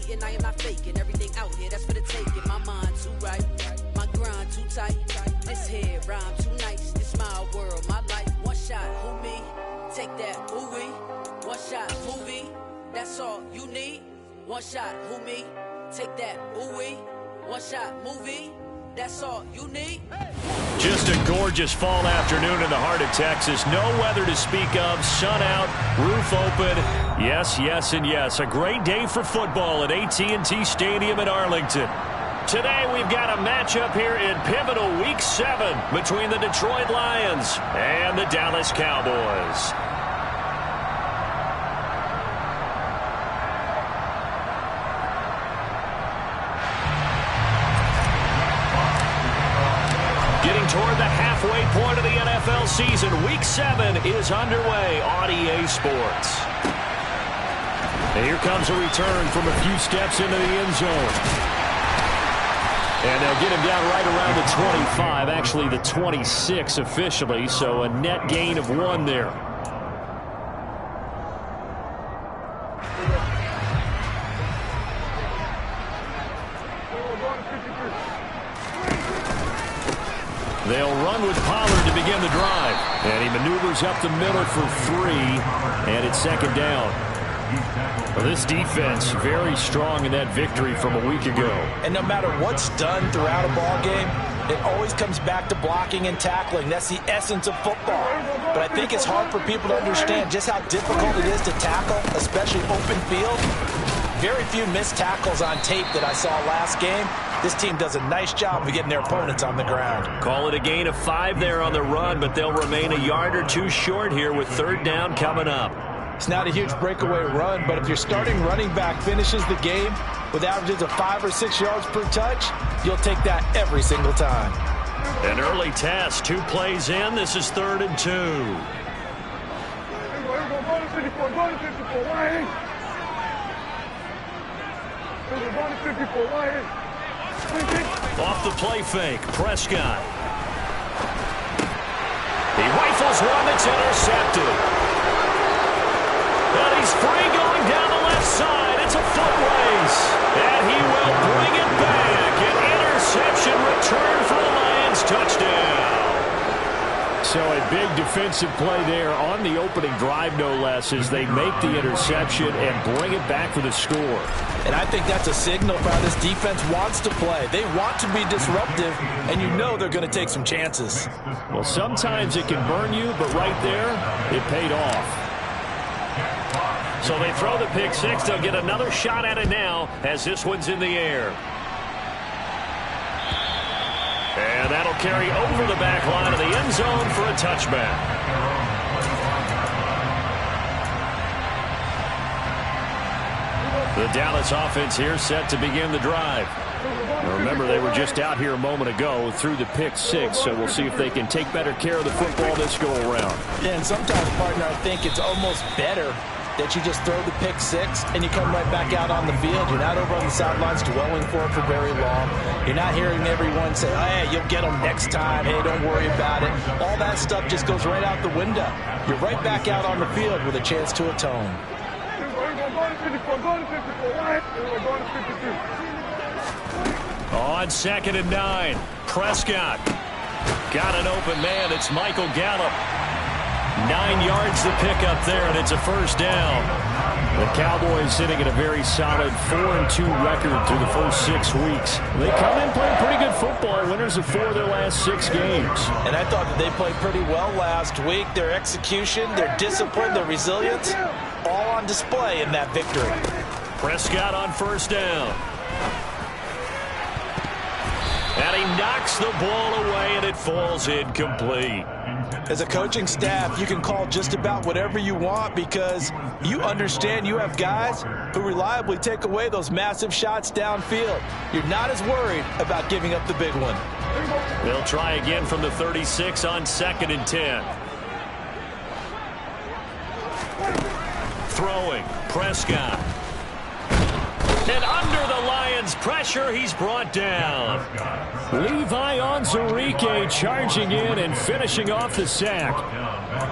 hating, I am not faking. Everything out here, that's for the taking. My mind too right, my grind too tight. This here rhyme too nice. This my world, my life. One shot, who me? Take that, who we? One shot, movie. That's all you need. One shot, who me? Take that, who we? One shot, movie. That's all you need. Just a gorgeous fall afternoon in the heart of Texas. No weather to speak of. Sun out, roof open. Yes, yes, and yes. A great day for football at AT&T Stadium in Arlington. Today we've got a matchup here in pivotal Week 7 between the Detroit Lions and the Dallas Cowboys. Toward the halfway point of the NFL season, Week 7 is underway on EA Sports. And here comes a return from a few steps into the end zone. And they'll get him down right around the 25, actually the 26 officially, so a net gain of 1 there. They'll run with Pollard to begin the drive. And he maneuvers up the middle for 3. And it's second down. Well, this defense very strong in that victory from a week ago. And no matter what's done throughout a ball game, it always comes back to blocking and tackling. That's the essence of football. But I think it's hard for people to understand just how difficult it is to tackle, especially open field. Very few missed tackles on tape that I saw last game. This team does a nice job of getting their opponents on the ground. Call it a gain of 5 there on the run, but they'll remain a yard or 2 short here with third down coming up. It's not a huge breakaway run, but if your starting running back finishes the game with averages of 5 or 6 yards per touch, you'll take that every single time. An early test, 2 plays in. This is 3rd and 2. Off the play fake, Prescott. He rifles one that's intercepted. And he's free going down the left side. It's a foot race. And he will bring it back. An interception return for the Lions. Touchdown. So a big defensive play there on the opening drive, no less, as they make the interception and bring it back for the score. And I think that's a signal for how this defense wants to play. They want to be disruptive, and you know they're going to take some chances. Well, sometimes it can burn you, but right there, it paid off. So they throw the pick 6. They'll get another shot at it now as this one's in the air. And that'll carry over the back line of the end zone for a touchback. The Dallas offense here set to begin the drive. Now remember, they were just out here a moment ago through the pick 6, so we'll see if they can take better care of the football this go-around. Yeah, and sometimes, partner, I think it's almost better that you just throw the pick 6 and you come right back out on the field. You're not over on the sidelines dwelling for it for very long. You're not hearing everyone say, oh, hey, you'll get them next time. Hey, don't worry about it. All that stuff just goes right out the window. You're right back out on the field with a chance to atone. On 2nd and 9, Prescott got an open man. It's Michael Gallup. 9 yards to pick up there, and it's a first down. The Cowboys sitting at a very solid 4-2 record through the first 6 weeks. They come in playing pretty good football, winners of 4 of their last 6 games. And I thought that they played pretty well last week. Their execution, their discipline, their resilience, all on display in that victory. Prescott on first down. And he knocks the ball away, and it falls incomplete. As a coaching staff, you can call just about whatever you want because you understand you have guys who reliably take away those massive shots downfield. You're not as worried about giving up the big one. They'll try again from the 36 on 2nd and 10. Throwing, Prescott. And under the Lions' pressure. He's brought down. Levi Onwuzurike charging in and finishing off the sack.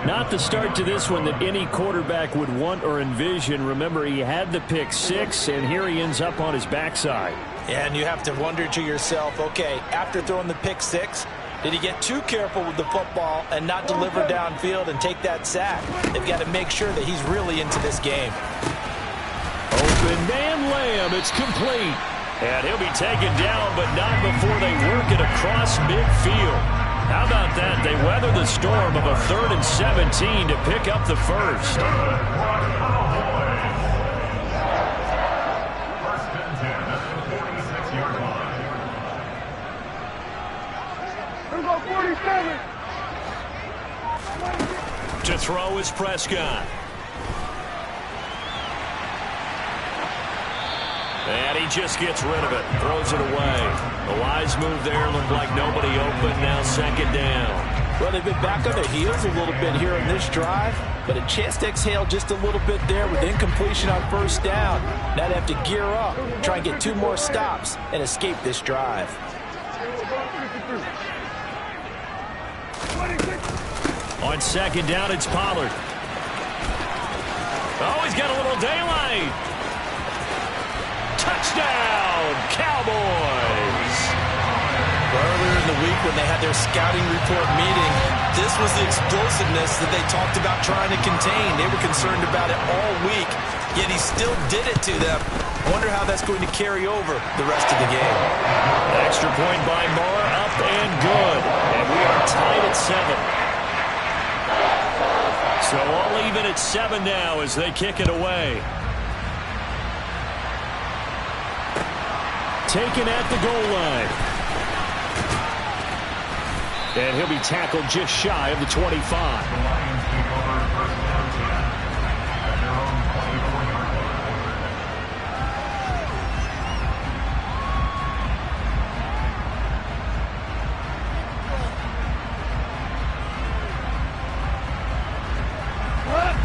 Not the start to this one that any quarterback would want or envision. Remember, he had the pick 6, and here he ends up on his backside. And you have to wonder to yourself, okay, after throwing the pick 6, did he get too careful with the football and not deliver downfield and take that sack? They've got to make sure that he's really into this game. Open man layup. It's complete. And he'll be taken down, but not before they work it across midfield. How about that? They weather the storm of a 3rd and 17 to pick up the first. To throw is Prescott. And he just gets rid of it. Throws it away. A wise move there. Looked like nobody open. Now 2nd down. Well, they've been back on their heels a little bit here in this drive, but a chance to exhale just a little bit there with incompletion on 1st down. Now they have to gear up, try and get 2 more stops, and escape this drive. On 2nd down, it's Pollard. Oh, he's got a little daylight. Touchdown, Cowboys. Earlier in the week when they had their scouting report meeting, this was the explosiveness that they talked about trying to contain. They were concerned about it all week, yet he still did it to them. Wonder how that's going to carry over the rest of the game. Extra point by Moore, up and good. And we are tied at 7. So all even at 7 now as they kick it away. Taken at the goal line. And he'll be tackled just shy of the 25.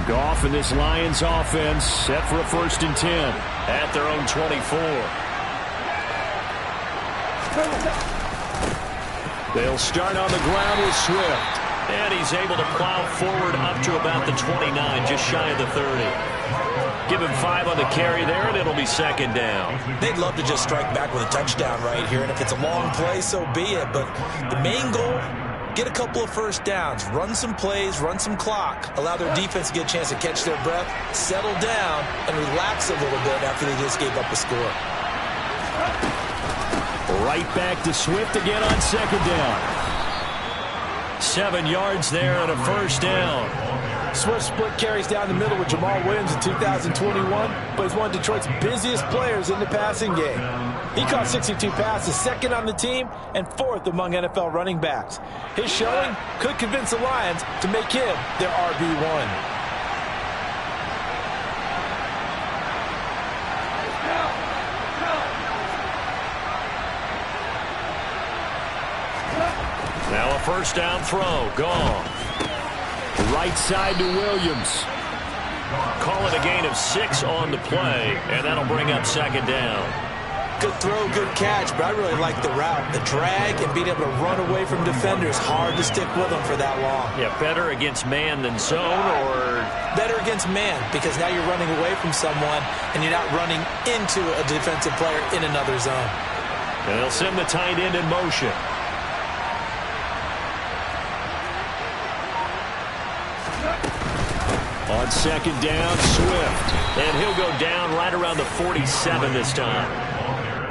Goff and this Lions offense set for a 1st and 10 at their own 24. They'll start on the ground with Swift. And he's able to plow forward up to about the 29, just shy of the 30. Give him 5 on the carry there, and it'll be 2nd down. They'd love to just strike back with a touchdown right here, and if it's a long play, so be it. But the main goal, get a couple of 1st downs, run some plays, run some clock, allow their defense to get a chance to catch their breath, settle down, and relax a little bit after they just gave up a score. Right back to Swift again on 2nd down. 7 yards there and a 1st down. Swift split carries down the middle with Jamal Williams in 2021, but he's one of Detroit's busiest players in the passing game. He caught 62 passes, 2nd on the team, and 4th among NFL running backs. His showing could convince the Lions to make him their RB1. Now a 1st down throw, gone. Right side to Williams. Call it a gain of 6 on the play, and that'll bring up 2nd down. Good throw, good catch, but I really like the route. The drag and being able to run away from defenders, hard to stick with them for that long. Yeah, better against man than zone, or? Better against man, because now you're running away from someone, and you're not running into a defensive player in another zone. And they'll send the tight end in motion. On 2nd down, Swift. And he'll go down right around the 47 this time.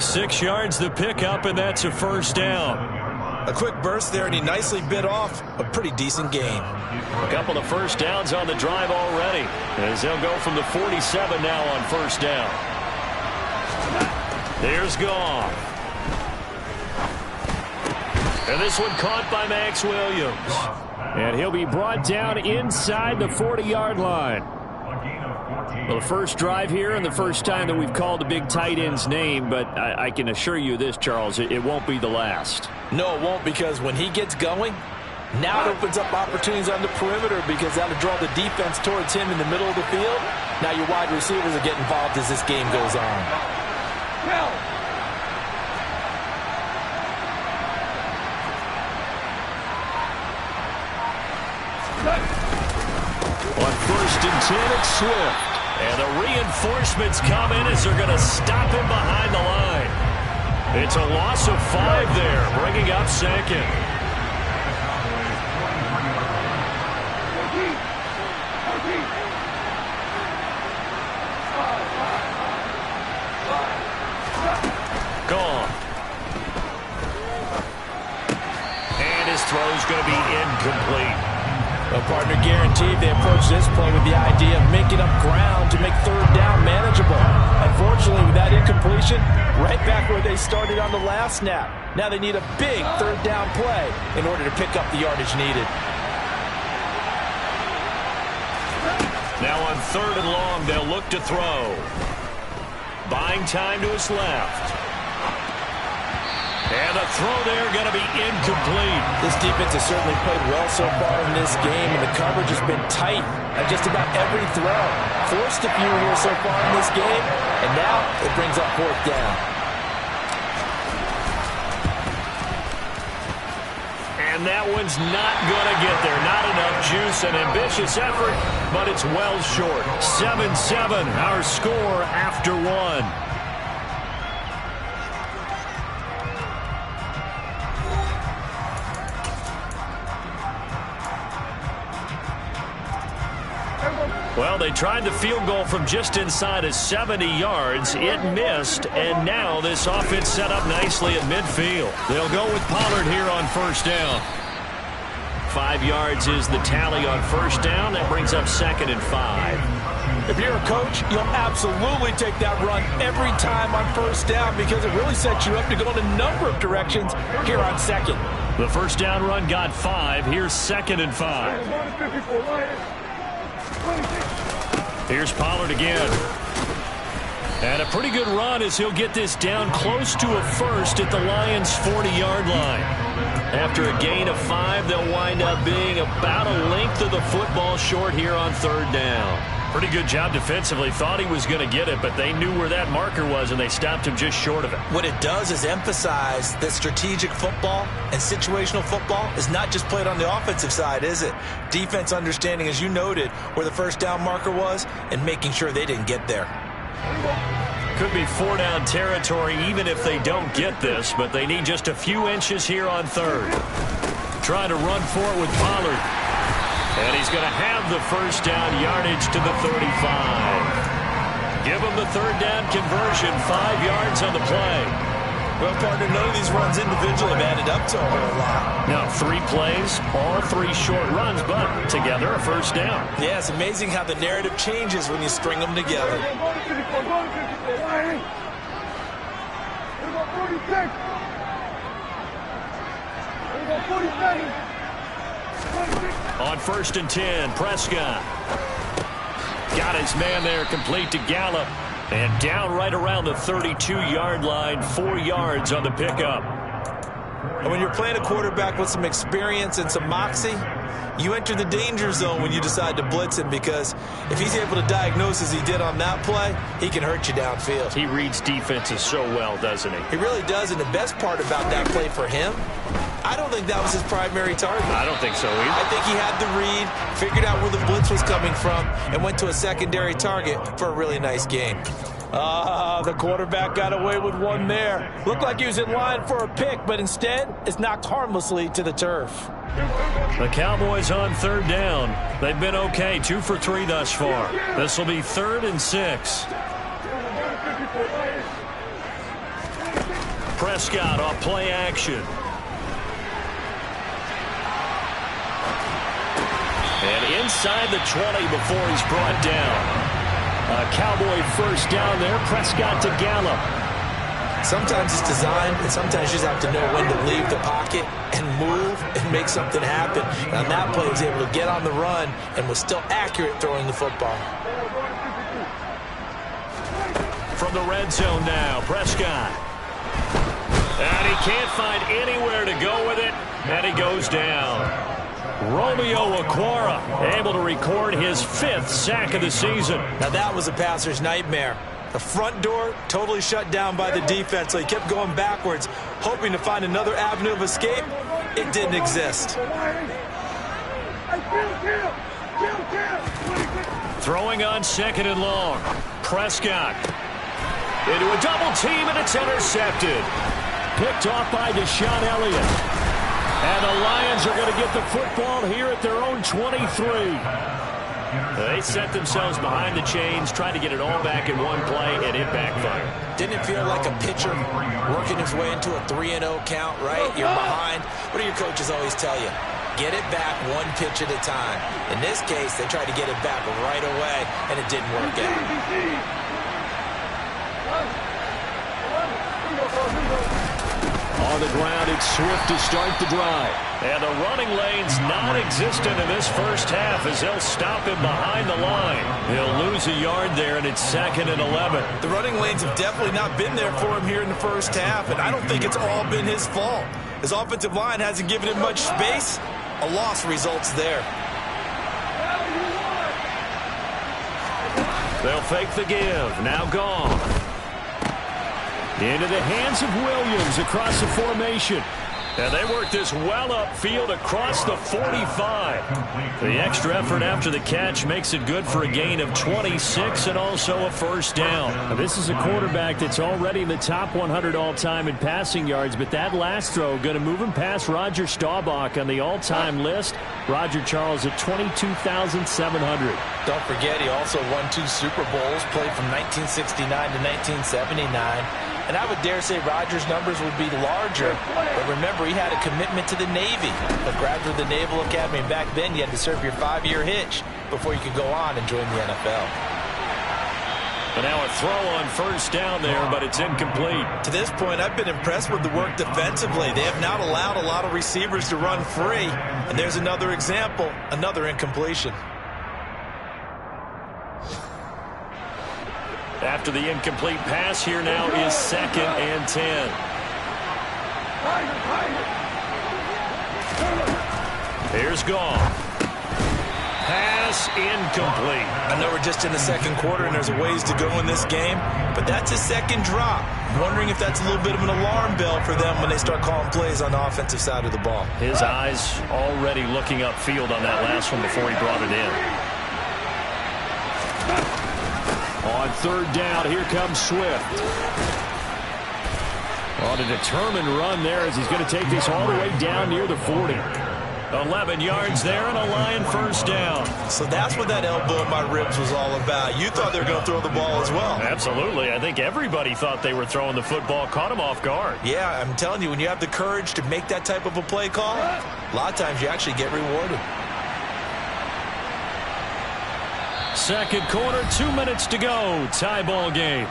6 yards the pickup, and that's a 1st down. A quick burst there, and he nicely bit off a pretty decent gain. A couple of 1st downs on the drive already, as they'll go from the 47 now on 1st down. There's Goff. And this one caught by Max Williams. And he'll be brought down inside the 40-yard line. Well, the first drive here and the first time that we've called a big tight end's name, but I can assure you this, Charles, it won't be the last. No, it won't, because when he gets going, now it opens up opportunities on the perimeter, because that'll draw the defense towards him in the middle of the field. Now your wide receivers will get involved as this game goes on. On 1st and 10, it's Swift. And the reinforcements come in as they're going to stop him behind the line. It's a loss of 5 there, bringing up 2nd. Gone. And his throw's going to be incomplete. Well, partner, guaranteed they approach this play with the idea of making up ground to make 3rd down manageable. Unfortunately, with that incompletion, right back where they started on the last snap. Now they need a big 3rd down play in order to pick up the yardage needed. Now on 3rd and long, they'll look to throw. Buying time to his left. And the throw there going to be incomplete. This defense has certainly played well so far in this game, and the coverage has been tight at just about every throw. Forced a few here so far in this game, and now it brings up 4th down. And that one's not going to get there. Not enough juice. An ambitious effort, but it's well short. 7-7, our score after 1. Well, they tried the field goal from just inside of 70 yards. It missed, and now this offense set up nicely at midfield. They'll go with Pollard here on 1st down. 5 yards is the tally on 1st down. That brings up 2nd and 5. If you're a coach, you'll absolutely take that run every time on 1st down because it really sets you up to go in a number of directions here on 2nd. The 1st down run got 5. Here's 2nd and 5. Here's Pollard again. And a pretty good run as he'll get this down close to a 1st at the Lions' 40-yard line. After a gain of 5, they'll wind up being about a length of the football short here on 3rd down. Pretty good job defensively. Thought he was going to get it, but they knew where that marker was, and they stopped him just short of it. What it does is emphasize that strategic football and situational football is not just played on the offensive side, is it? Defense understanding, as you noted, where the 1st down marker was and making sure they didn't get there. Could be 4-down territory even if they don't get this, but they need just a few inches here on 3rd. Trying to run for it with Pollard. And he's going to have the 1st down yardage to the 35. Give him the 3rd down conversion, 5 yards on the play. Well, partner, none of these runs individually have added up to a whole lot. Now, 3 plays, all 3 short runs, but together a 1st down. Yeah, it's amazing how the narrative changes when you string them together. On 1st and 10, Prescott. Got his man there, complete to Gallup. And down right around the 32-yard line, 4 yards on the pickup. And when you're playing a quarterback with some experience and some moxie, you enter the danger zone when you decide to blitz him, because if he's able to diagnose as he did on that play, he can hurt you downfield. He reads defenses so well, doesn't he? He really does, and the best part about that play for him, I don't think that was his primary target. I don't think so either. I think he had the read, figured out where the blitz was coming from, and went to a secondary target for a really nice game. The quarterback got away with one there. Looked like he was in line for a pick, but instead it's knocked harmlessly to the turf. The Cowboys on 3rd down. They've been okay, 2 for 3 thus far. This will be 3rd and 6. Prescott off play action. And inside the 20 before he's brought down. A Cowboy 1st down there. Prescott to Gallup. Sometimes it's designed, and sometimes you just have to know when to leave the pocket and move and make something happen. And on that play, he was able to get on the run and was still accurate throwing the football. From the red zone now, Prescott. And he can't find anywhere to go with it, and he goes down. Romeo Okwara able to record his 5th sack of the season. Now that was a passer's nightmare. The front door totally shut down by the defense, so he kept going backwards, hoping to find another avenue of escape. It didn't exist. Throwing on 2nd and long. Prescott into a double team, and it's intercepted. Picked off by Deshaun Elliott. And the Lions are going to get the football here at their own 23. They set themselves behind the chains, trying to get it all back in one play, and it backfired. Didn't it feel like a pitcher working his way into a 3-0 count, right? You're behind. What do your coaches always tell you? Get it back one pitch at a time. In this case, they tried to get it back right away, and it didn't work out. On the ground, it's Swift to start the drive. And the running lane's non-existent in this first half as they'll stop him behind the line. He'll lose a yard there, and it's 2nd and 11. The running lanes have definitely not been there for him here in the first half, and I don't think it's all been his fault. His offensive line hasn't given him much space. A loss results there. They'll fake the give. Now gone. Into the hands of Williams across the formation. And they work this well upfield across the 45. The extra effort after the catch makes it good for a gain of 26 and also a first down. Now, this is a quarterback that's already in the top 100 all-time in passing yards, but that last throw going to move him past Roger Staubach on the all-time list. Roger Charles at 22,700. Don't forget, he also won 2 Super Bowls, played from 1969 to 1979. And I would dare say Rodgers' numbers would be larger. But remember, he had a commitment to the Navy. A graduate of the Naval Academy. And back then, you had to serve your 5-year hitch before you could go on and join the NFL. But now a throw on first down there, but it's incomplete. To this point, I've been impressed with the work defensively. They have not allowed a lot of receivers to run free. And there's another example, another incompletion. After the incomplete pass, here now is 2nd and 10. Here's Goff. Pass incomplete. I know we're just in the second quarter and there's a ways to go in this game, but that's a second drop. I'm wondering if that's a little bit of an alarm bell for them when they start calling plays on the offensive side of the ball. His eyes already looking upfield on that last one before he brought it in. On 3rd down, here comes Swift. On a determined run there as he's going to take this all the way down near the 40. 11 yards there and a Lion first down. So that's what that elbow in my ribs was all about. You thought they were going to throw the ball as well. Absolutely. I think everybody thought they were throwing the football, caught him off guard. Yeah, I'm telling you, when you have the courage to make that type of a play call, a lot of times you actually get rewarded. Second quarter, 2 minutes to go. Tie ball game.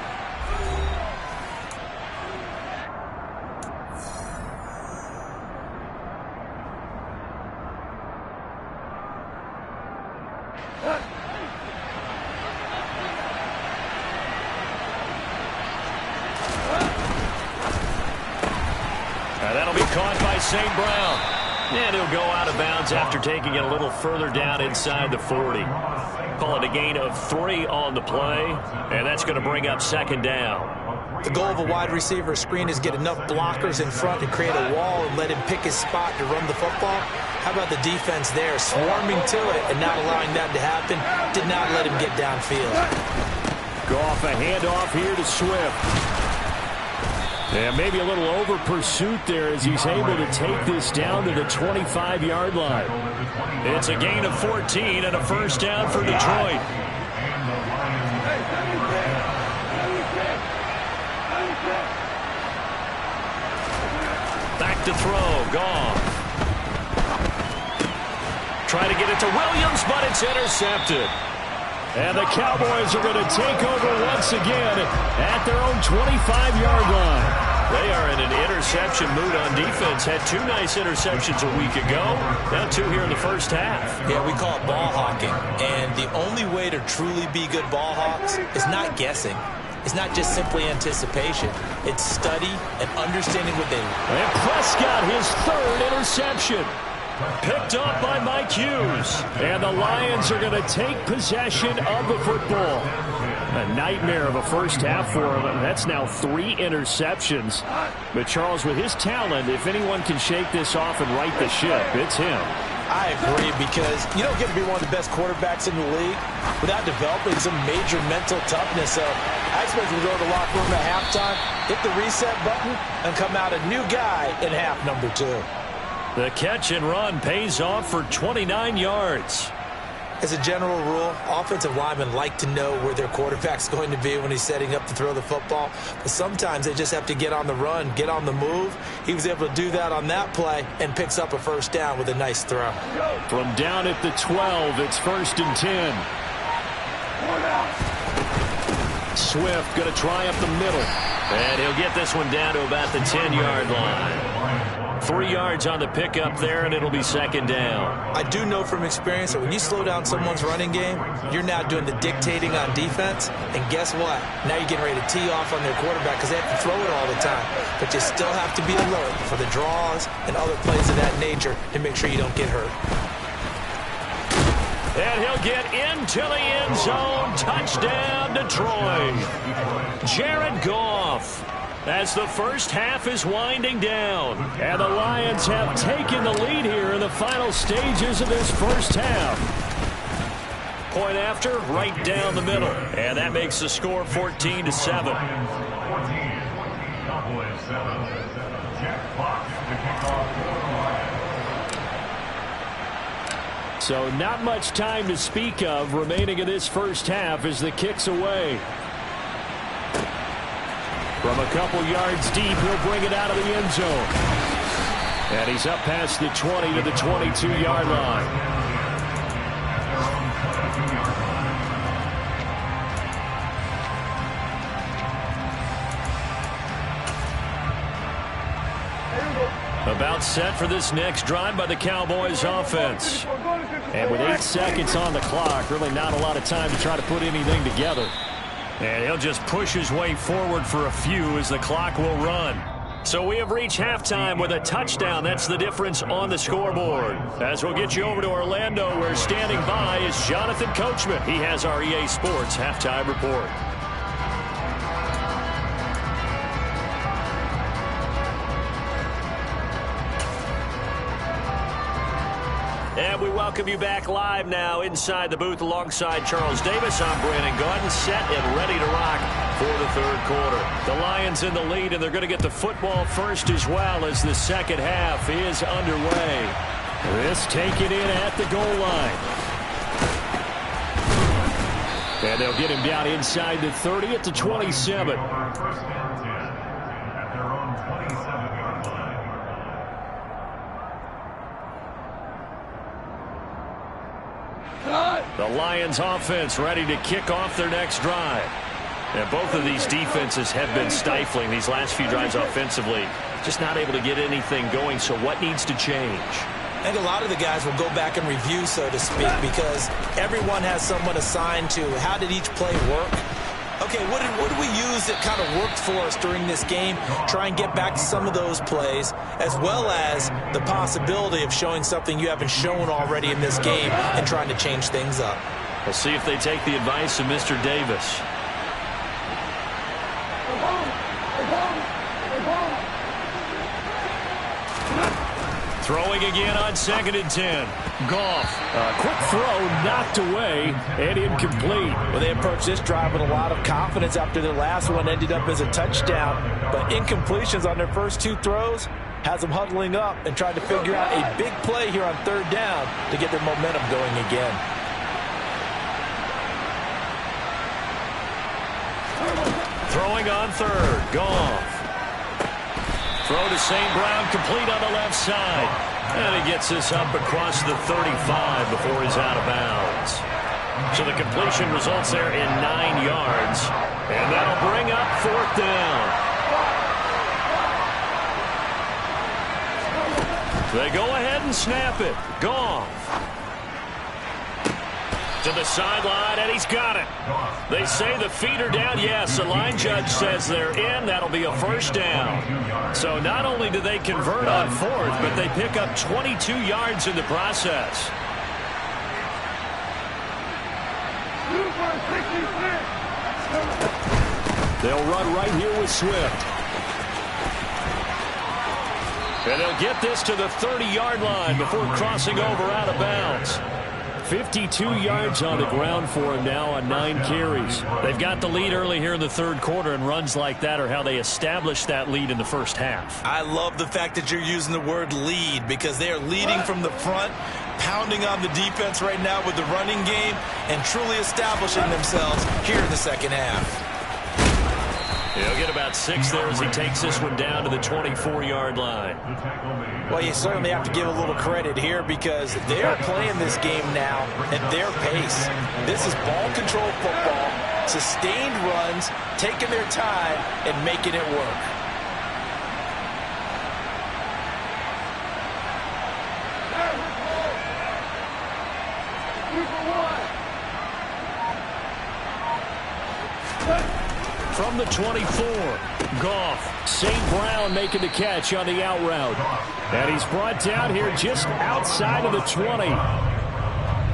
That'll be caught by St. Brown. And he'll go out of bounds after taking it a little further down inside the 40. Call it a gain of 3 on the play, and that's going to bring up 2nd down. The goal of a wide receiver screen is get enough blockers in front to create a wall and let him pick his spot to run the football. How about the defense there, swarming to it and not allowing that to happen? Did not let him get downfield. Goff a handoff here to Swift. And maybe a little over pursuit there as he's able to take this down to the 25-yard line. It's a gain of 14 and a first down for Detroit. Back to throw, Goff. Trying to get it to Williams, but it's intercepted. And the Cowboys are going to take over once again at their own 25-yard line. They are in an interception mood on defense. Had 2 nice interceptions a week ago. Now 2 here in the first half. Yeah, we call it ball hawking. And the only way to truly be good ball hawks is not guessing. It's not just simply anticipation. It's study and understanding what they do. And Prescott, his 3rd interception. Picked up by Mike Hughes. And the Lions are going to take possession of the football. A nightmare of a first half for him. That's now 3 interceptions. But Charles, with his talent, if anyone can shake this off and right the ship, it's him. I agree, because you don't get to be one of the best quarterbacks in the league without developing some major mental toughness. So I expect him to go to the locker room at halftime, hit the reset button, and come out a new guy in half number 2. The catch and run pays off for 29 yards. As a general rule, offensive linemen like to know where their quarterback's going to be when he's setting up to throw the football. But sometimes they just have to get on the run, get on the move. He was able to do that on that play and picks up a first down with a nice throw. From down at the 12, it's 1st and 10. Swift going to try up the middle. And he'll get this one down to about the 10-yard line. 3 yards on the pickup there, and it'll be 2nd down. I do know from experience that when you slow down someone's running game, you're now doing the dictating on defense. And guess what? Now you're getting ready to tee off on their quarterback because they have to throw it all the time. But you still have to be alert for the draws and other plays of that nature to make sure you don't get hurt. And he'll get into the end zone. Touchdown, Detroit. Jared Goff. As the first half is winding down. And the Lions have taken the lead here in the final stages of this first half. Point after, right down the middle. And that makes the score 14-7. So not much time to speak of remaining in this first half as the kick's away. From a couple yards deep, he'll bring it out of the end zone. And he's up past the 20 to the 22-yard line. About set for this next drive by the Cowboys offense. And with 8 seconds on the clock, really not a lot of time to try to put anything together. And he'll just push his way forward for a few as the clock will run. So we have reached halftime with a touchdown. That's the difference on the scoreboard. As we'll get you over to Orlando, where standing by is Jonathan Coachman. He has our EA Sports halftime report. And we welcome you back live now inside the booth alongside Charles Davis. I'm Brandon Gaudin, set and ready to rock for the third quarter. The Lions in the lead, and they're going to get the football first as well as the second half is underway. This taken in at the goal line. And they'll get him down inside the 30 at the 27. The Lions offense ready to kick off their next drive. And both of these defenses have been stifling these last few drives offensively. Just not able to get anything going, so what needs to change? I think a lot of the guys will go back and review, so to speak, because everyone has someone assigned to how did each play work. Okay, what did we use that kind of worked for us during this game? Try and get back to some of those plays, as well as the possibility of showing something you haven't shown already in this game and trying to change things up. We'll see if they take the advice of Mr. Davis. Throwing again on 2nd and 10. Goff. A quick throw knocked away and incomplete. Well, they approached this drive with a lot of confidence after their last one ended up as a touchdown. But incompletions on their first 2 throws has them huddling up and trying to figure out a big play here on 3rd down to get their momentum going again. Throwing on 3rd. Goff. Throw to St. Brown, complete on the left side. And he gets this up across the 35 before he's out of bounds. So the completion results there in 9 yards. And that'll bring up 4th down. They go ahead and snap it. Goff. To the sideline, and he's got it. They say the feet are down. Yes, the line judge says they're in. That'll be a first down. So not only do they convert on 4th, but they pick up 22 yards in the process. They'll run right here with Swift. And they'll get this to the 30-yard line before crossing over out of bounds. 52 yards on the ground for him now on 9 carries. They've got the lead early here in the third quarter, and runs like that are how they established that lead in the first half. I love the fact that you're using the word lead, because they are leading from the front, pounding on the defense right now with the running game, and truly establishing themselves here in the second half. He'll get about 6 there as he takes this one down to the 24-yard line. Well, you certainly have to give a little credit here, because they are playing this game now at their pace. This is ball control football, sustained runs, taking their time, and making it work. From the 24, Goff. St. Brown making the catch on the out route. And he's brought down here just outside of the 20.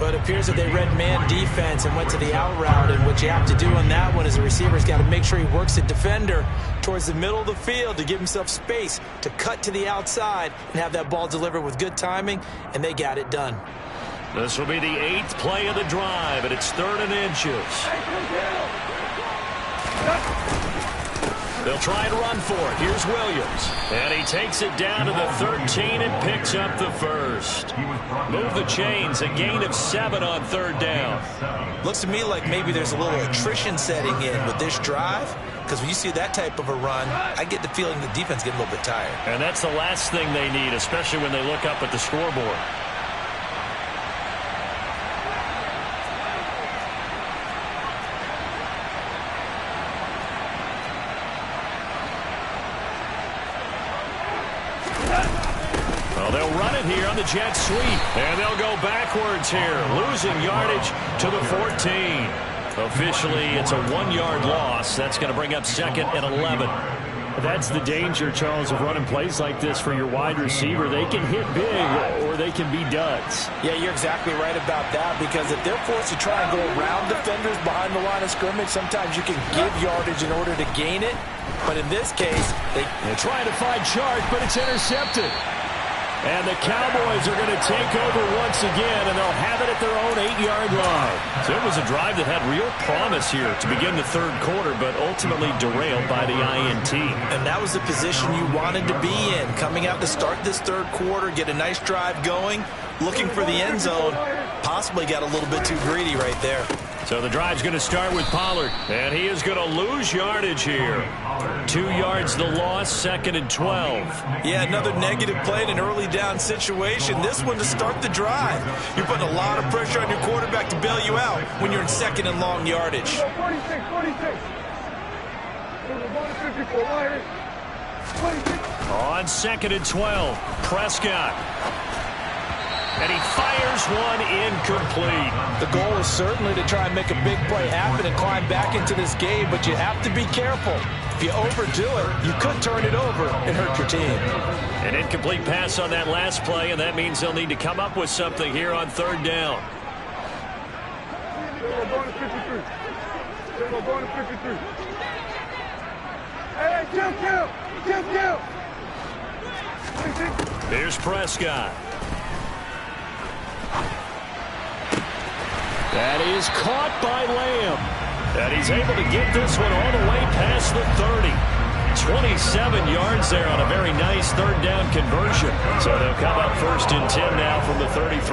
But it appears that they read man defense and went to the out route, and what you have to do on that one is the receiver's got to make sure he works the defender towards the middle of the field to give himself space to cut to the outside and have that ball delivered with good timing, and they got it done. This will be the 8th play of the drive, and it's 3rd and inches. They'll try and run for it. Here's Williams. And he takes it down to the 13 and picks up the first. Move the chains. A gain of 7 on 3rd down. Looks to me like maybe there's a little attrition setting in with this drive, because when you see that type of a run, I get the feeling the defense getting a little bit tired. And that's the last thing they need, especially when they look up at the scoreboard. They'll run it here on the jet sweep, and they'll go backwards here, losing yardage to the 14. Officially, it's a 1-yard loss. That's going to bring up 2nd and 11. That's the danger, Charles, of running plays like this for your wide receiver. They can hit big, or they can be duds. Yeah, you're exactly right about that, because if they're forced to try and go around defenders behind the line of scrimmage, sometimes you can give yardage in order to gain it. But in this case, they're trying to find Charge, but it's intercepted. And the Cowboys are going to take over once again, and they'll have it at their own 8-yard line. So it was a drive that had real promise here to begin the third quarter, but ultimately derailed by the INT. And that was the position you wanted to be in, coming out to start this third quarter, get a nice drive going, looking for the end zone. Possibly got a little bit too greedy right there. So the drive's going to start with Pollard, and he is going to lose yardage here. 2 yards the loss, 2nd and 12. Yeah, another negative play in an early down situation. This one to start the drive. You're putting a lot of pressure on your quarterback to bail you out when you're in 2nd and long yardage. 46. On 2nd and 12, Prescott. And he fires one incomplete. The goal is certainly to try and make a big play happen and climb back into this game, but you have to be careful. If you overdo it, you could turn it over and hurt your team. An incomplete pass on that last play, and that means they'll need to come up with something here on 3rd down. Here's Prescott. That is caught by Lamb. And he's able to get this one all the way past the 30. 27 yards there on a very nice 3rd down conversion. So they'll come up 1st and 10 now from the 33.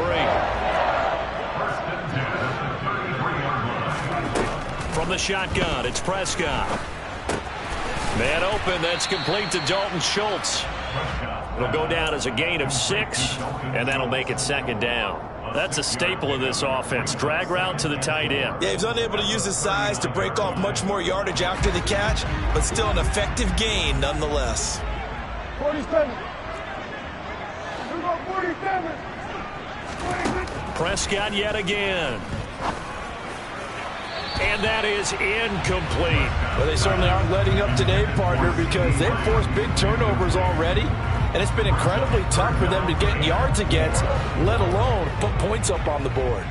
From the shotgun, it's Prescott. Man open, that's complete to Dalton Schultz. It'll go down as a gain of 6, and that'll make it 2nd down. That's a staple of this offense. Drag route to the tight end. Yeah, he's unable to use his size to break off much more yardage after the catch, but still an effective gain nonetheless. 47. 47. Prescott yet again. And that is incomplete. Well, they certainly aren't letting up today, partner, because they've forced big turnovers already. And it's been incredibly tough for them to get yards against, let alone put points up on the board.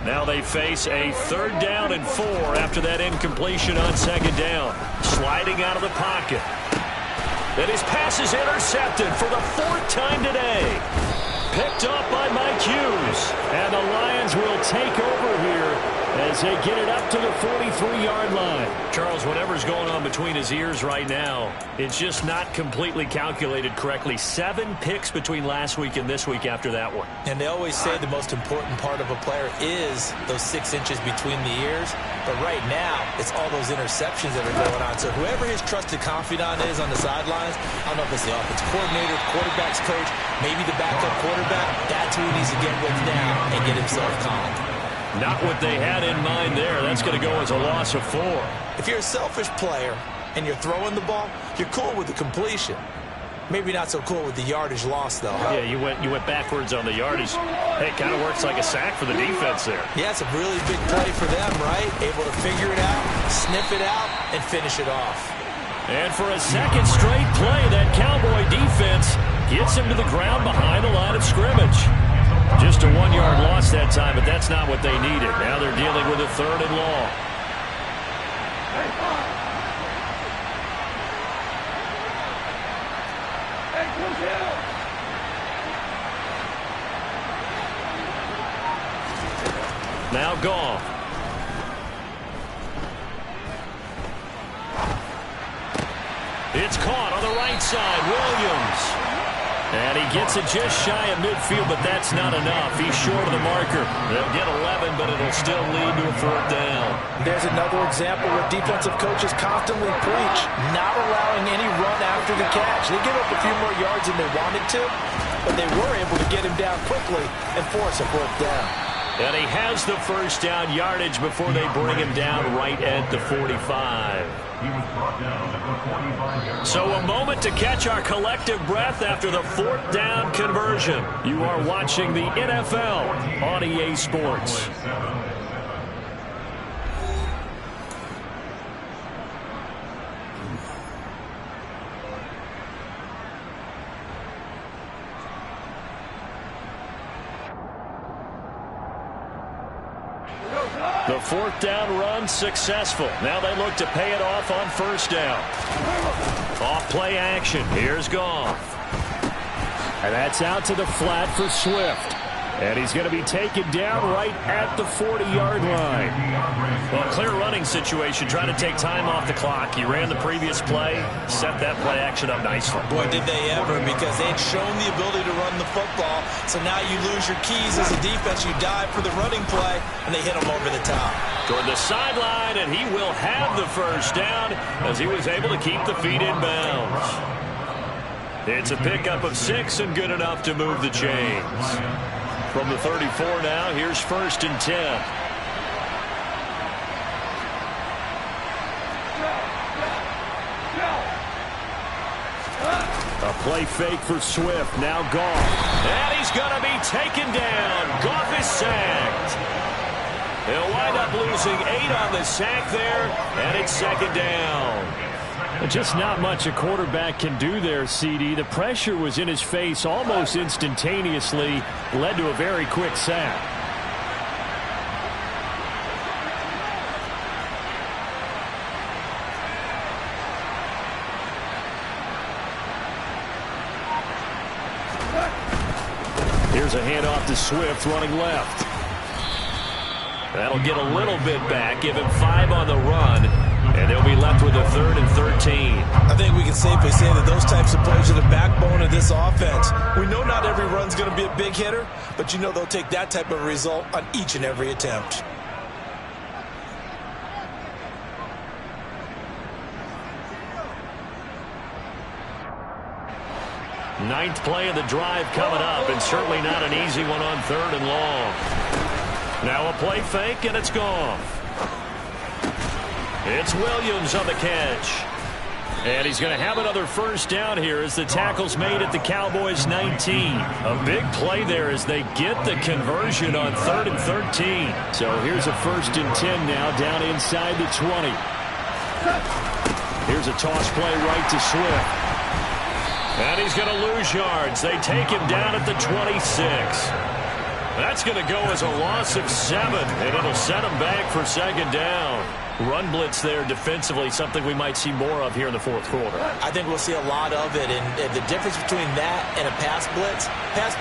Now they face a 3rd down and 4 after that incompletion on 2nd down. Sliding out of the pocket. And his pass is intercepted for the 4th time today. Picked up by Mike Hughes. And the Lions will take over here as they get it up to the 43-yard line. Charles, whatever's going on between his ears right now, it's just not completely calculated correctly. 7 picks between last week and this week after that one. And they always say the most important part of a player is those 6 inches between the ears. But right now, it's all those interceptions that are going on. So whoever his trusted confidant is on the sidelines, I don't know if it's the offense coordinator, quarterback's coach, maybe the backup quarterback, that's who he needs to get with now and get himself calm. Not what they had in mind there. That's going to go as a loss of 4. If you're a selfish player and you're throwing the ball, you're cool with the completion. Maybe not so cool with the yardage loss, though. Huh? Yeah, you went backwards on the yardage. Hey, it kind of works like a sack for the defense there. Yeah, it's a really big play for them, right? Able to figure it out, sniff it out, and finish it off. And for a second straight play, that Cowboy defense gets him to the ground behind the line of scrimmage. Just a 1-yard loss that time, but that's not what they needed. Now they're dealing with a 3rd and long. Now Goff. It's caught on the right side. Williams. And he gets it just shy of midfield, but that's not enough. He's short of the marker. They'll get 11, but it'll still lead to a 4th down. There's another example where defensive coaches constantly preach, not allowing any run after the catch. They give up a few more yards than they wanted to, but they were able to get him down quickly and force a 4th down. And he has the 1st down yardage before they bring him down right at the 45. So a moment to catch our collective breath after the 4th down conversion. You are watching the NFL on EA Sports. The 4th down run successful. Now they look to pay it off on 1st down. Off play action. Here's Goff. And that's out to the flat for Swift. And he's going to be taken down right at the 40-yard line. Well, clear running situation, trying to take time off the clock. He ran the previous play, set that play action up nicely. Boy, did they ever, because they had shown the ability to run the football. So now you lose your keys as a defense. You dive for the running play, and they hit him over the top. Toward the sideline, and he will have the 1st down as he was able to keep the feet in bounds. It's a pickup of 6 and good enough to move the chains. From the 34 now, here's 1st and 10. A play fake for Swift. Now Goff. And he's going to be taken down. Goff is sacked. He'll wind up losing 8 on the sack there, and it's 2nd down. Just not much a quarterback can do there, CD. The pressure was in his face almost instantaneously, led to a very quick sack. Here's a handoff to Swift running left. That'll get a little bit back, give him 5 on the run. And they'll be left with a 3rd and 13. I think we can safely say that those types of plays are the backbone of this offense. We know not every run's going to be a big hitter, but you know they'll take that type of result on each and every attempt. Ninth play of the drive coming up, and certainly not an easy one on 3rd and long. Now a play fake, and it's gone. It's Williams on the catch. And he's going to have another 1st down here as the tackle's made at the Cowboys 19. A big play there as they get the conversion on 3rd and 13. So here's a 1st and 10 now down inside the 20. Here's a toss play right to Swift. And he's going to lose yards. They take him down at the 26. That's going to go as a loss of 7, and it'll set them back for second down. Run blitz there defensively, something we might see more of here in the fourth quarter. I think we'll see a lot of it, and the difference between that and a pass blitz,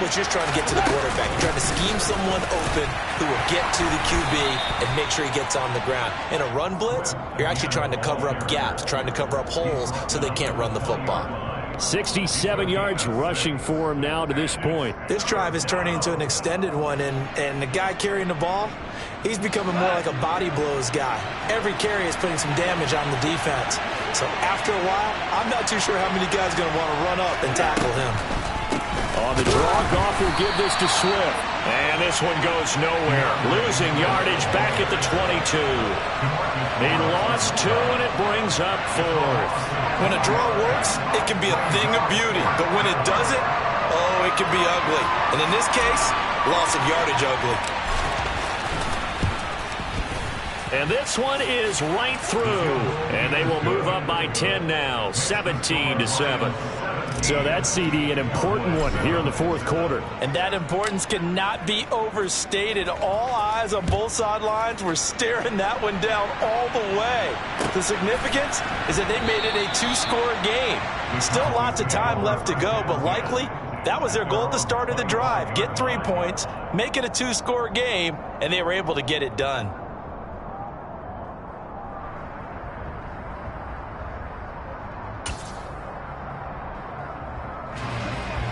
you're just trying to get to the quarterback. You're trying to scheme someone open who will get to the QB and make sure he gets on the ground. In a run blitz, you're actually trying to cover up gaps, trying to cover up holes so they can't run the football. 67 yards rushing for him now to this point. This drive is turning into an extended one, and the guy carrying the ball, he's becoming more like a body blows guy. Every carry is putting some damage on the defense. So after a while, I'm not too sure how many guys are going to want to run up and tackle him. On the draw, Goff will give this to Swift. And this one goes nowhere. Losing yardage back at the 22. He lost 2, and it brings up 4th. When a draw works, it can be a thing of beauty. But when it doesn't, oh, it can be ugly. And in this case, loss of yardage ugly. And this one is right through. And they will move up by 10 now, 17-7. So that CD, an important one here in the fourth quarter. And that importance cannot be overstated. All eyes on both sidelines were staring that one down all the way. The significance is that they made it a 2-score game. Still lots of time left to go, but likely that was their goal at the start of the drive. Get 3 points, make it a 2-score game, and they were able to get it done.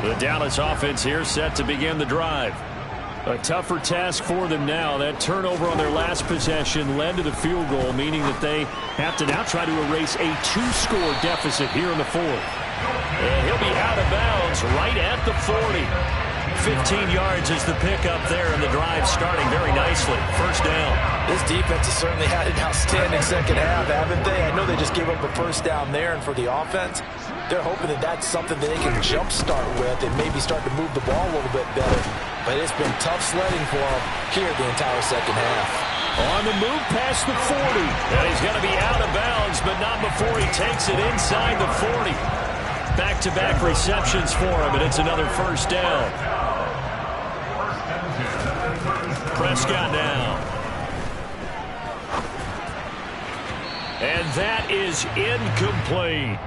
The Dallas offense here set to begin the drive. A tougher task for them now. That turnover on their last possession led to the field goal, meaning that they have to now try to erase a 2-score deficit here in the fourth. And he'll be out of bounds right at the 40. 15 yards is the pickup there, and the drive starting very nicely. First down. This defense has certainly had an outstanding second half, haven't they? I know they just gave up a first down there, and for the offense, they're hoping that that's something that they can jumpstart with and maybe start to move the ball a little bit better. But it's been tough sledding for them here the entire second half. On the move past the 40. And he's going to be out of bounds, but not before he takes it inside the 40. Back-to-back receptions for him, and it's another first down. Prescott now. And that is incomplete.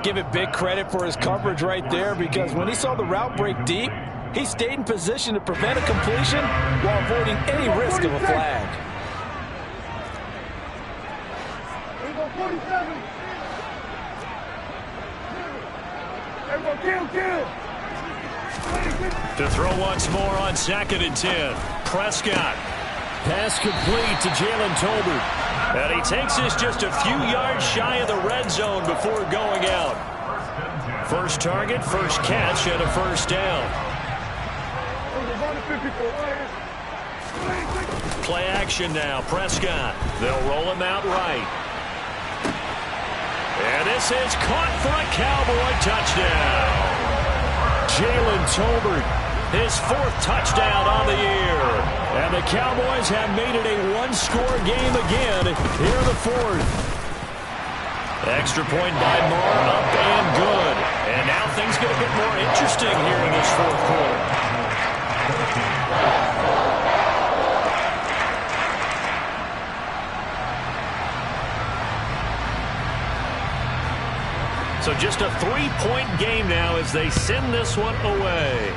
Give it big credit for his coverage right there, because when he saw the route break deep, he stayed in position to prevent a completion while avoiding any risk of a flag. To throw once more on 2nd and 10. Prescott. Pass complete to Jalen Tolbert. And he takes this just a few yards shy of the red zone before going out. First target, first catch, and a first down. Play action now, Prescott. They'll roll him out right. And this is caught for a Cowboy touchdown. Jalen Tolbert, his 4th touchdown on the year. And the Cowboys have made it a 1-score game again here in the 4th. Extra point by Moore, up and good. And now things get a bit more interesting here in this fourth quarter. So just a 3-point game now as they send this one away.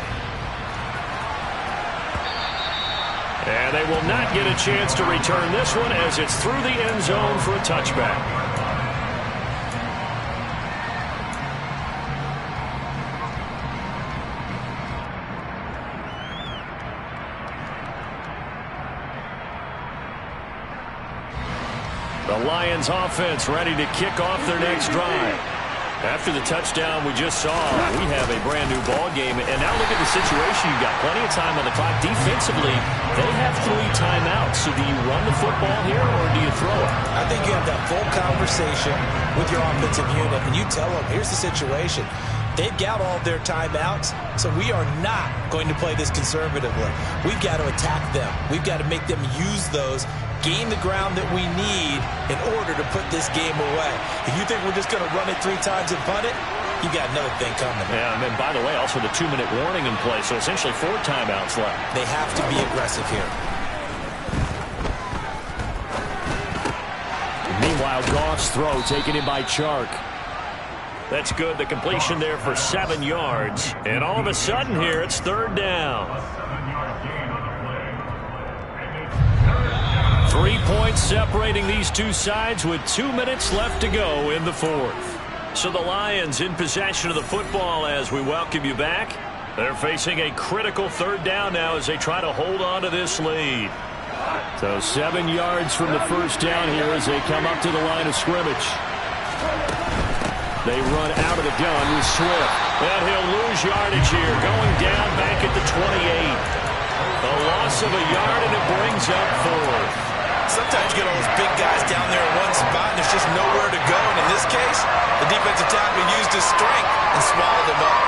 And they will not get a chance to return this one as it's through the end zone for a touchback. The Lions offense ready to kick off their next drive. After the touchdown we just saw, we have a brand-new ball game. And now look at the situation. You've got plenty of time on the clock. Defensively, they have 3 timeouts. So do you run the football here or do you throw it? I think you have that full conversation with your offensive unit, and you tell them, here's the situation. They've got all their timeouts, so we are not going to play this conservatively. We've got to attack them. We've got to make them use those, gain the ground that we need in order to put this game away. If you think we're just going to run it 3 times and punt it, you got another thing coming. Yeah, and then, by the way, also the 2-minute warning in play, so essentially 4 timeouts left. They have to be aggressive here. Meanwhile, Goff's throw taken in by Chark. That's good. The completion there for 7 yards. And all of a sudden here, it's 3rd down. 3 points separating these two sides with 2 minutes left to go in the 4th. So the Lions in possession of the football as we welcome you back. They're facing a critical 3rd down now as they try to hold on to this lead. So 7 yards from the first down here as they come up to the line of scrimmage. They run out of the gun with Swift. And he'll lose yardage here, going down back at the 28. A loss of a yard, and it brings up 4th. Sometimes you get all those big guys down there in one spot, and there's just nowhere to go. And in this case, the defensive tackle used his strength and swallowed him up.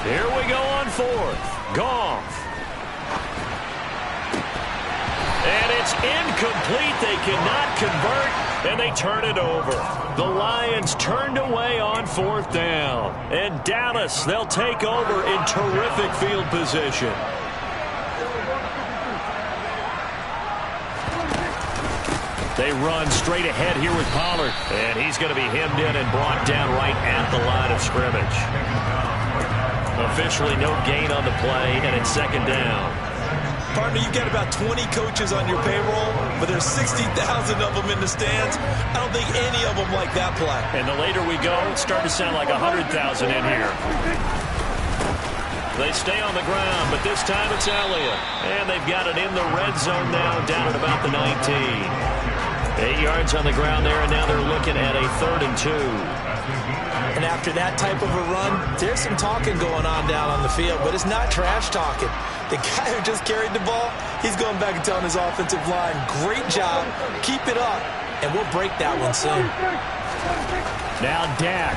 Here we go on 4th. Goff. And it's incomplete. They cannot convert, and they turn it over. The Lions turned away on 4th down. And Dallas, they'll take over in terrific field position. They run straight ahead here with Pollard. And he's going to be hemmed in and brought down right at the line of scrimmage. Officially no gain on the play, and it's 2nd down. Partner, you've got about 20 coaches on your payroll, but there's 60,000 of them in the stands. I don't think any of them like that play. And the later we go, it's starting to sound like 100,000 in here. They stay on the ground, but this time it's Elliott. And they've got it in the red zone now, down at about the 19. 8 yards on the ground there, and now they're looking at a 3rd and 2. And after that type of a run, there's some talking going on down on the field, but it's not trash talking. The guy who just carried the ball, he's going back and telling his offensive line, great job, keep it up, and we'll break that one soon. Now Dak.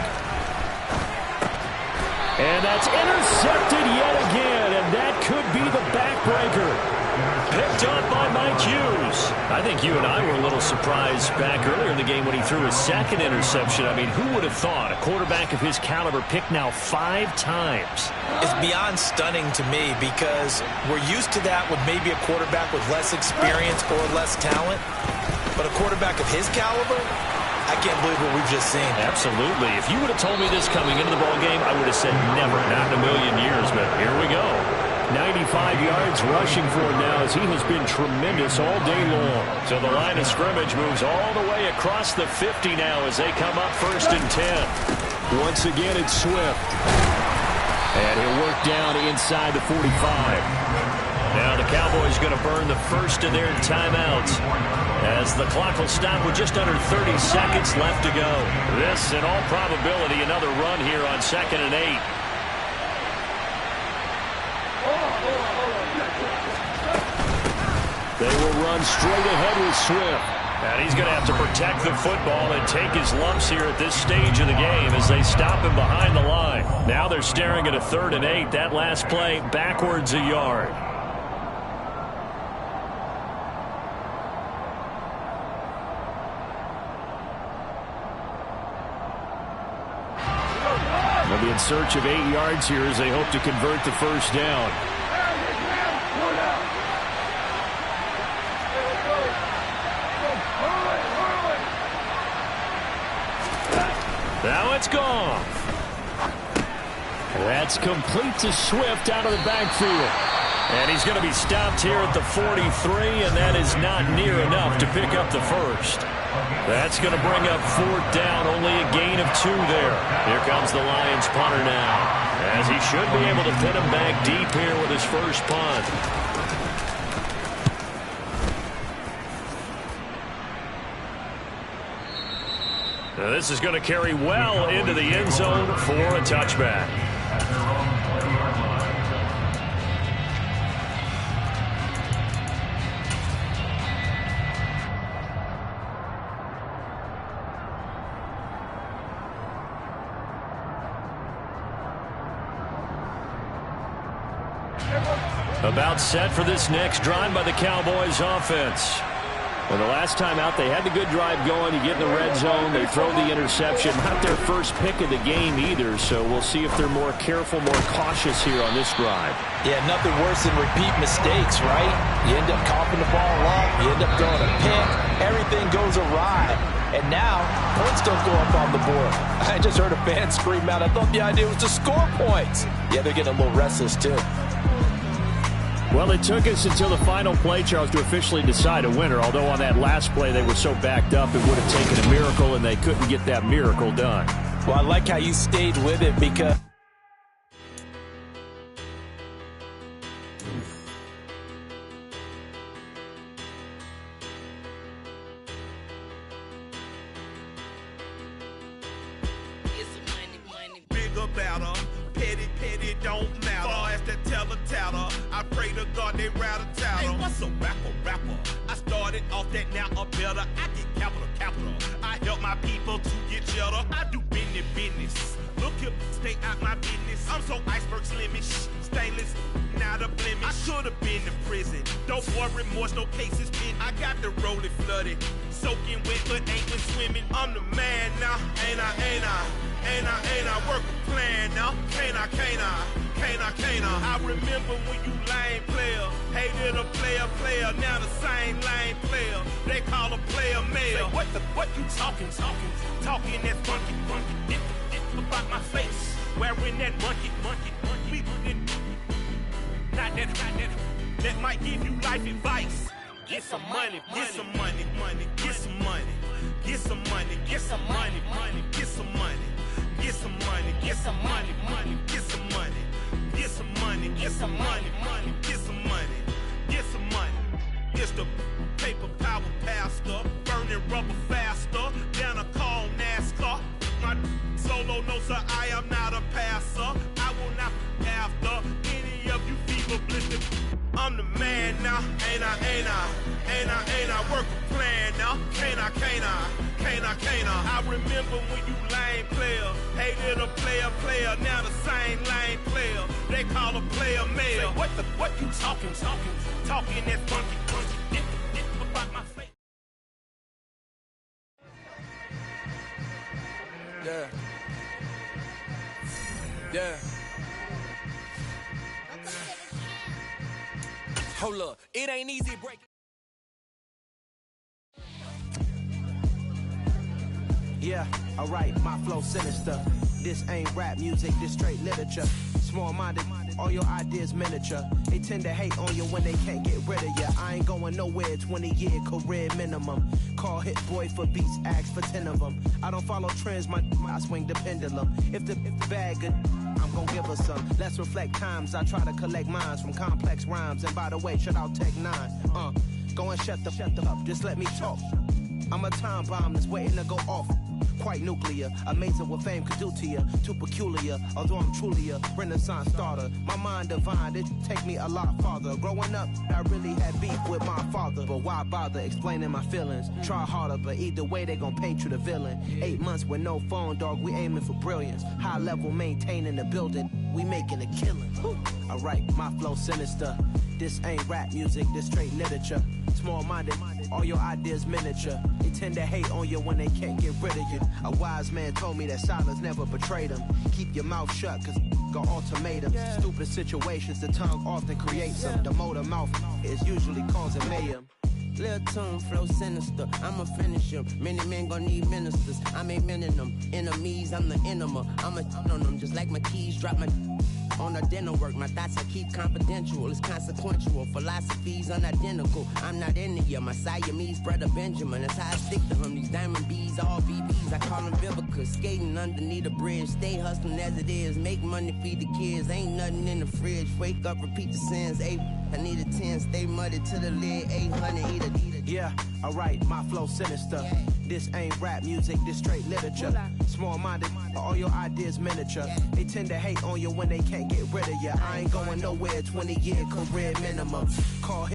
And that's intercepted yet again, and that could be the backbreaker. Picked up by Mike Hughes. I think you and I were a little surprised back earlier in the game when he threw his 2nd interception. I mean, who would have thought a quarterback of his caliber picked now 5 times? It's beyond stunning to me because we're used to that with maybe a quarterback with less experience or less talent. But a quarterback of his caliber, I can't believe what we've just seen. Absolutely. If you would have told me this coming into the ballgame, I would have said never, not in a million years. But here we go. 95 yards rushing for him now as he has been tremendous all day long. So the line of scrimmage moves all the way across the 50 now as they come up 1st and 10. Once again, it's Swift. And he'll work down inside the 45. Now the Cowboys going to burn the first of their timeouts as the clock will stop with just under 30 seconds left to go. This, in all probability, another run here on 2nd and 8. They will run straight ahead with Swift. And he's going to have to protect the football and take his lumps here at this stage of the game as they stop him behind the line. Now they're staring at a 3rd and 8. That last play backwards a yard. They'll be in search of 8 yards here as they hope to convert the first down. Now it's gone. That's complete to Swift out of the backfield. And he's going to be stopped here at the 43, and that is not near enough to pick up the first. That's going to bring up 4th down, only a gain of 2 there. Here comes the Lions punter now, as he should be able to pin him back deep here with his first punt. Now this is going to carry well into the end zone for a touchback. About set for this next drive by the Cowboys offense. Well, the last time out, they had the good drive going. You get in the red zone, they throw the interception. Not their first pick of the game either, so we'll see if they're more careful, more cautious here on this drive. Yeah, nothing worse than repeat mistakes, right? You end up coughing the ball up, you end up throwing a pick, everything goes awry. And now, points don't go up on the board. I just heard a fan scream out, I thought the idea was to score points. Yeah, they're getting a little restless, too. Well, it took us until the final play, Charles, to officially decide a winner. Although on that last play they were so backed up, it would have taken a miracle, and they couldn't get that miracle done. Well, I like how you stayed with it because... Petty don't matter. Far as that teller-tatter, I pray to God they rattle-tattle. Hey, what's a rapper? I started off that, now a better. I get capital. I help my people to get cheddar. I do business. Look here, stay out my business. I'm so iceberg slimish, stainless, not a blemish. I should have been in prison. Don't worry, remorse, no cases pinned. I got the rolling flooded, soaking wet, but ain't been swimming. I'm the man now, ain't I work a plan now. Can't I? I remember when you lame player, hated a player, now the same lame player. They call a player mayor. Say, what you talking that funky, about my face, wearing that monkey, not that might give you life advice. Get some money, get some money, get some money, get some money, get some money, get some money. Get some money, get some money, get some money, get some money, get some money, get some money, get some money. It's the paper power pastor, burning rubber faster, down a call NASCAR. My solo no sir, I am not a passer. I will not after any of you fever blistered. I'm the man now, ain't I work a plan now. Can't I? I remember when you lame player, hated a player, now the same lame player. They call a player mayor. Say, what you talking that funky, about my face. Yeah. Hold up, it ain't easy breaking. Yeah, alright, my flow sinister. This ain't rap music, this straight literature. Small-minded, all your ideas miniature. They tend to hate on you when they can't get rid of you. I ain't going nowhere, 20-year career minimum. Call Hit Boy for beats, ask for 10 of them. I don't follow trends, I swing the pendulum. If the bag good, I'm gonna give her some. Let's reflect times, I try to collect minds from complex rhymes. And by the way, shut out Tech 9. Go and shut the up, just let me talk. I'm a time bomb that's waiting to go off. Quite nuclear, amazing what fame could do to you. Too peculiar, although I'm truly a renaissance starter. My mind divine, it take me a lot farther. Growing up, I really had beef with my father. But why bother explaining my feelings? Try harder, but either way they gon' paint you the villain. 8 months with no phone, dog, we aiming for brilliance. High level maintaining the building, we making a killing. Alright, my flow sinister. This ain't rap music, this straight literature. Small-minded, all your ideas miniature. They tend to hate on you when they can't get rid of you. A wise man told me that silence never betrayed him. Keep your mouth shut, cause got ultimatums. Stupid situations, the tongue often creates them. The motor mouth is usually causing mayhem. Lil' tune, flow sinister, I'ma finish him. Many men gon' need ministers, I'm aiming them. Enemies, I'm the enema, I'ma on them. Just like my keys, drop my on the dinner work. My thoughts I keep confidential, it's consequential. Philosophies unidentical, I'm not into you. My Siamese brother Benjamin, that's how I stick to him. These diamond bees, all BBs, I call them Vivica. Skating underneath the bridge, stay hustling as it is. Make money, feed the kids, ain't nothing in the fridge. Wake up, repeat the sins, I need a 10, stay muddy to the lid, 800, eat a. Yeah, alright, my flow sinister. This ain't rap music, this straight literature. Small-minded, all your ideas miniature. They tend to hate on you when they can't get rid of you. I ain't going nowhere, 20-year career minimum. Call